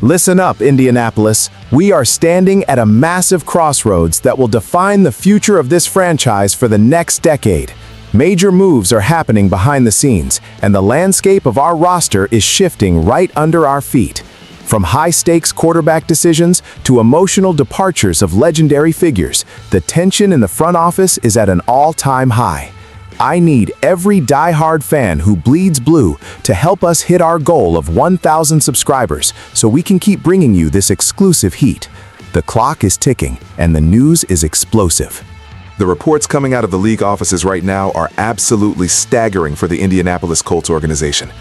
Listen up, Indianapolis. We are standing at a massive crossroads that will define the future of this franchise for the next decade. Major moves are happening behind the scenes, and the landscape of our roster is shifting right under our feet. From high-stakes quarterback decisions to emotional departures of legendary figures, the tension in the front office is at an all-time high. I need every die-hard fan who bleeds blue to help us hit our goal of 1,000 subscribers so we can keep bringing you this exclusive heat. The clock is ticking, and the news is explosive. The reports coming out of the league offices right now are absolutely staggering for the Indianapolis Colts organization.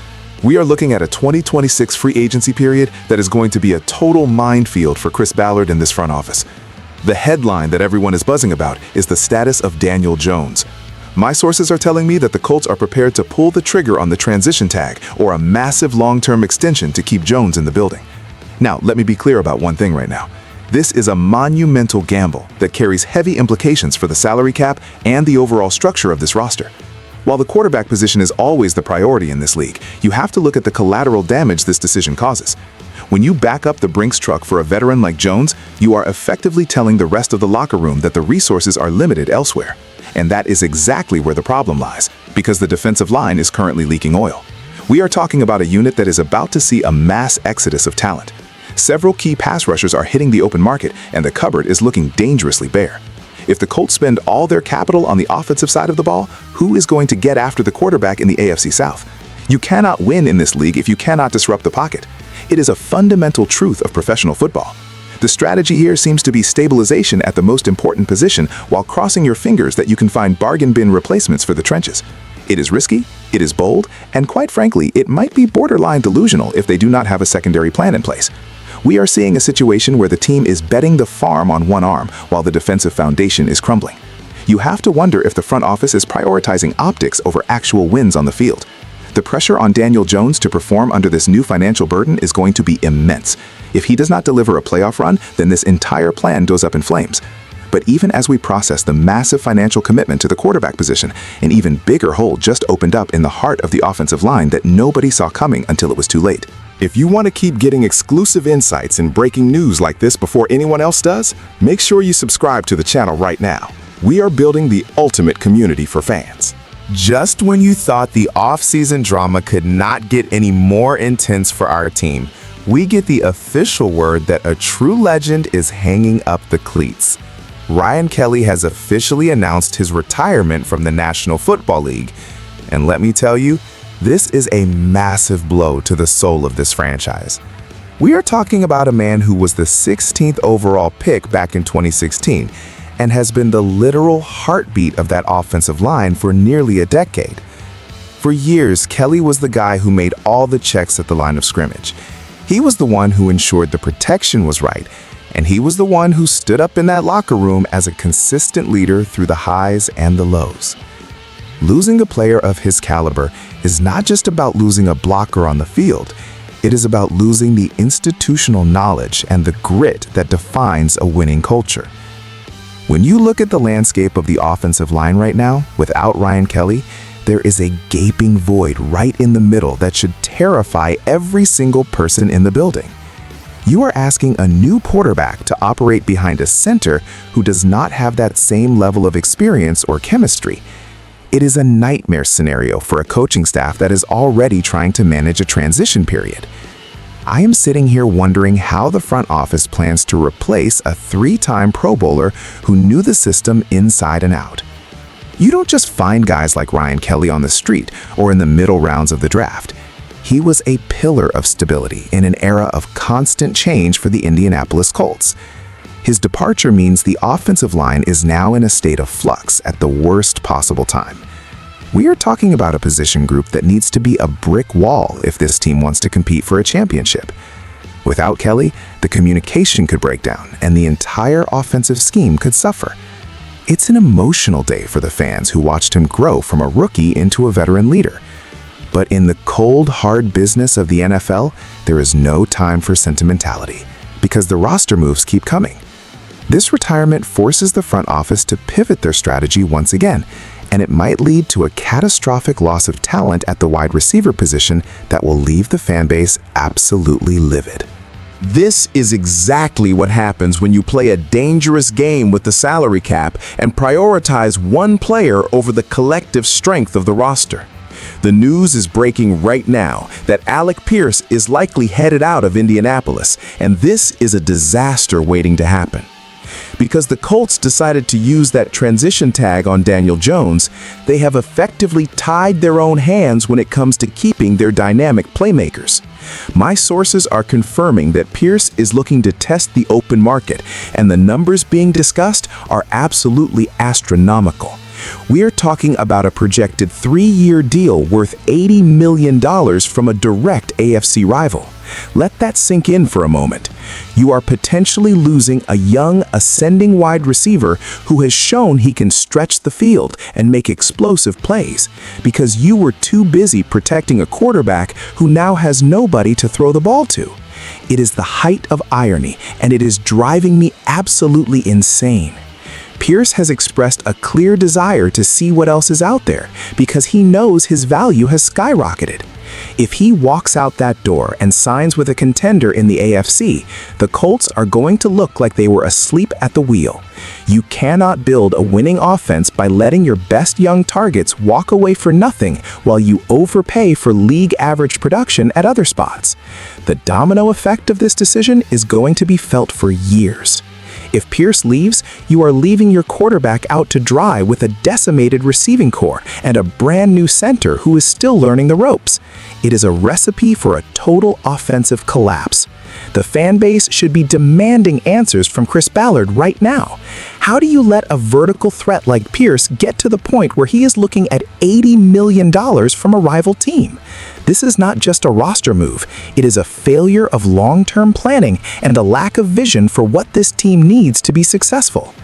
We are looking at a 2026 free agency period that is going to be a total minefield for Chris Ballard and this front office. The headline that everyone is buzzing about is the status of Daniel Jones. My sources are telling me that the Colts are prepared to pull the trigger on the transition tag or a massive long-term extension to keep Jones in the building. Now, let me be clear about one thing right now. This is a monumental gamble that carries heavy implications for the salary cap and the overall structure of this roster. While the quarterback position is always the priority in this league, you have to look at the collateral damage this decision causes. When you back up the Brinks truck for a veteran like Jones, you are effectively telling the rest of the locker room that the resources are limited elsewhere. And that is exactly where the problem lies, because the defensive line is currently leaking oil. We are talking about a unit that is about to see a mass exodus of talent. Several key pass rushers are hitting the open market, and the cupboard is looking dangerously bare. If the Colts spend all their capital on the offensive side of the ball, who is going to get after the quarterback in the AFC South? You cannot win in this league if you cannot disrupt the pocket. It is a fundamental truth of professional football. The strategy here seems to be stabilization at the most important position while crossing your fingers that you can find bargain bin replacements for the trenches. It is risky, it is bold, and quite frankly, it might be borderline delusional if they do not have a secondary plan in place. We are seeing a situation where the team is betting the farm on one arm while the defensive foundation is crumbling. You have to wonder if the front office is prioritizing optics over actual wins on the field. The pressure on Daniel Jones to perform under this new financial burden is going to be immense. If he does not deliver a playoff run, then this entire plan goes up in flames. But even as we process the massive financial commitment to the quarterback position, an even bigger hole just opened up in the heart of the offensive line that nobody saw coming until it was too late. If you want to keep getting exclusive insights and breaking news like this before anyone else does, make sure you subscribe to the channel right now. We are building the ultimate community for fans. Just when you thought the offseason drama could not get any more intense for our team, we get the official word that a true legend is hanging up the cleats. Ryan Kelly has officially announced his retirement from the National Football League. And let me tell you, this is a massive blow to the soul of this franchise. We are talking about a man who was the 16th overall pick back in 2016 and has been the literal heartbeat of that offensive line for nearly a decade. For years, Kelly was the guy who made all the checks at the line of scrimmage. He was the one who ensured the protection was right, and he was the one who stood up in that locker room as a consistent leader through the highs and the lows. Losing a player of his caliber is not just about losing a blocker on the field. It is about losing the institutional knowledge and the grit that defines a winning culture. When you look at the landscape of the offensive line right now, without Ryan Kelly, there is a gaping void right in the middle that should terrify every single person in the building. You are asking a new quarterback to operate behind a center who does not have that same level of experience or chemistry. It is a nightmare scenario for a coaching staff that is already trying to manage a transition period. I am sitting here wondering how the front office plans to replace a 3-time Pro Bowler who knew the system inside and out. You don't just find guys like Ryan Kelly on the street or in the middle rounds of the draft. He was a pillar of stability in an era of constant change for the Indianapolis Colts. His departure means the offensive line is now in a state of flux at the worst possible time. We are talking about a position group that needs to be a brick wall if this team wants to compete for a championship. Without Kelly, the communication could break down and the entire offensive scheme could suffer. It's an emotional day for the fans who watched him grow from a rookie into a veteran leader. But in the cold, hard business of the NFL, there is no time for sentimentality because the roster moves keep coming. This retirement forces the front office to pivot their strategy once again, and it might lead to a catastrophic loss of talent at the wide receiver position that will leave the fan base absolutely livid. This is exactly what happens when you play a dangerous game with the salary cap and prioritize one player over the collective strength of the roster. The news is breaking right now that Alec Pierce is likely headed out of Indianapolis, and this is a disaster waiting to happen. Because the Colts decided to use that transition tag on Daniel Jones, they have effectively tied their own hands when it comes to keeping their dynamic playmakers. My sources are confirming that Pierce is looking to test the open market, and the numbers being discussed are absolutely astronomical. We are talking about a projected 3-year deal worth $80 million from a direct AFC rival. Let that sink in for a moment. You are potentially losing a young, ascending wide receiver who has shown he can stretch the field and make explosive plays, because you were too busy protecting a quarterback who now has nobody to throw the ball to. It is the height of irony, and it is driving me absolutely insane. Pierce has expressed a clear desire to see what else is out there because he knows his value has skyrocketed. If he walks out that door and signs with a contender in the AFC, the Colts are going to look like they were asleep at the wheel. You cannot build a winning offense by letting your best young targets walk away for nothing while you overpay for league average production at other spots. The domino effect of this decision is going to be felt for years. If Pierce leaves, you are leaving your quarterback out to dry with a decimated receiving core and a brand new center who is still learning the ropes. It is a recipe for a total offensive collapse. The fan base should be demanding answers from Chris Ballard right now. How do you let a vertical threat like Pierce get to the point where he is looking at $80 million from a rival team? This is not just a roster move. It is a failure of long-term planning and a lack of vision for what this team needs to be successful.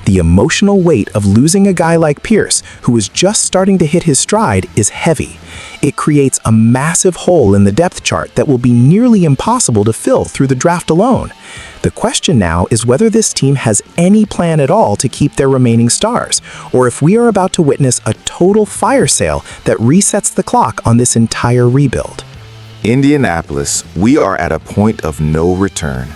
The emotional weight of losing a guy like Pierce, who is just starting to hit his stride, is heavy. It creates a massive hole in the depth chart that will be nearly impossible to fill through the draft alone. The question now is whether this team has any plan at all to keep their remaining stars, or if we are about to witness a total fire sale that resets the clock on this entire rebuild. Indianapolis, we are at a point of no return.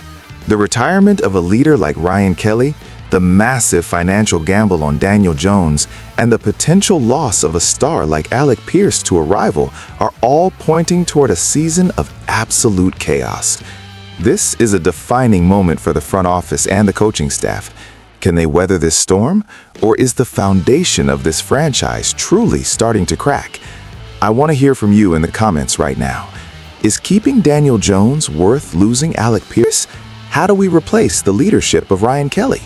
The retirement of a leader like Ryan Kelly, the massive financial gamble on Daniel Jones, and the potential loss of a star like Alec Pierce to a rival are all pointing toward a season of absolute chaos. This is a defining moment for the front office and the coaching staff. Can they weather this storm, or is the foundation of this franchise truly starting to crack? I want to hear from you in the comments right now. Is keeping Daniel Jones worth losing Alec Pierce? How do we replace the leadership of Ryan Kelly?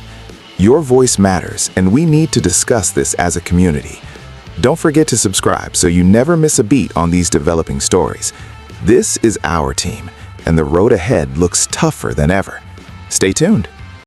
Your voice matters, and we need to discuss this as a community. Don't forget to subscribe so you never miss a beat on these developing stories. This is our team, and the road ahead looks tougher than ever. Stay tuned.